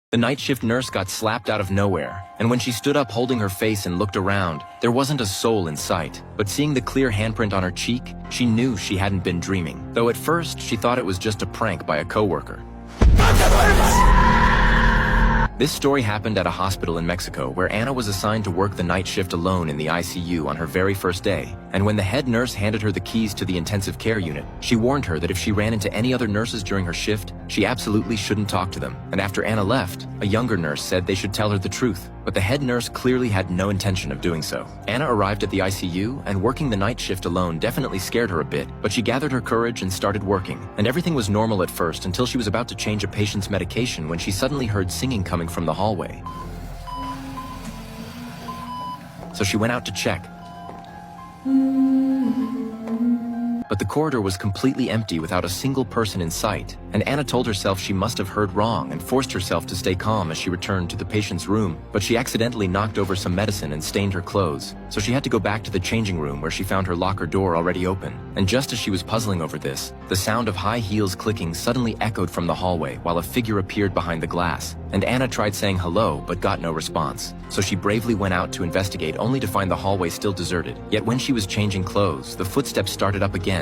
The night shift nurse got slapped out of nowhere, and when she stood up holding her face and looked around, there wasn't a soul in sight. But seeing the clear handprint on her cheek, she knew she hadn't been dreaming, though at first she thought it was just a prank by a coworker. This story happened at a hospital in Mexico where Anna was assigned to work the night shift alone in the ICU on her very first day. And when the head nurse handed her the keys to the intensive care unit, she warned her that if she ran into any other nurses during her shift, she absolutely shouldn't talk to them. And after Anna left, a younger nurse said they should tell her the truth. But the head nurse clearly had no intention of doing so. Anna arrived at the ICU, and working the night shift alone definitely scared her a bit, but she gathered her courage and started working. And everything was normal at first until she was about to change a patient's medication when she suddenly heard singing coming from the hallway. So she went out to check. But the corridor was completely empty without a single person in sight, and Anna told herself she must have heard wrong and forced herself to stay calm as she returned to the patient's room, but she accidentally knocked over some medicine and stained her clothes, so she had to go back to the changing room where she found her locker door already open. And just as she was puzzling over this, the sound of high heels clicking suddenly echoed from the hallway while a figure appeared behind the glass, and Anna tried saying hello but got no response. So she bravely went out to investigate only to find the hallway still deserted. Yet when she was changing clothes, the footsteps started up again.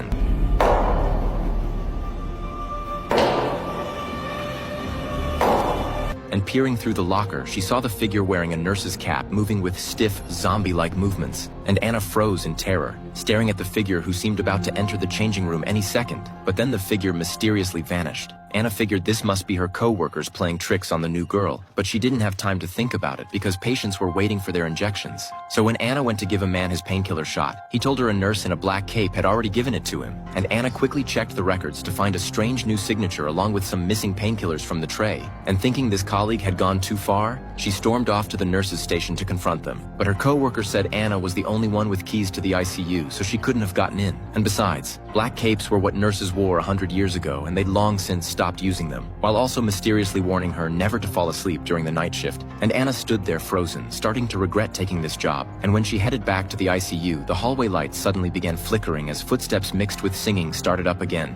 And peering through the locker, she saw the figure wearing a nurse's cap moving with stiff, zombie-like movements, and Anna froze in terror, staring at the figure who seemed about to enter the changing room any second. But then the figure mysteriously vanished. Anna figured this must be her co-workers playing tricks on the new girl, but she didn't have time to think about it because patients were waiting for their injections. So when Anna went to give a man his painkiller shot, he told her a nurse in a black cape had already given it to him, and Anna quickly checked the records to find a strange new signature along with some missing painkillers from the tray. And thinking this colleague had gone too far, she stormed off to the nurse's station to confront them. But her co-worker said Anna was the only one with keys to the ICU, so she couldn't have gotten in. And besides, black capes were what nurses wore 100 years ago, and they'd long since stopped using them, while also mysteriously warning her never to fall asleep during the night shift. And Anna stood there frozen, starting to regret taking this job. And when she headed back to the ICU, the hallway lights suddenly began flickering as footsteps mixed with singing started up again.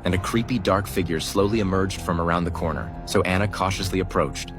And a creepy dark figure slowly emerged from around the corner, so Anna cautiously approached.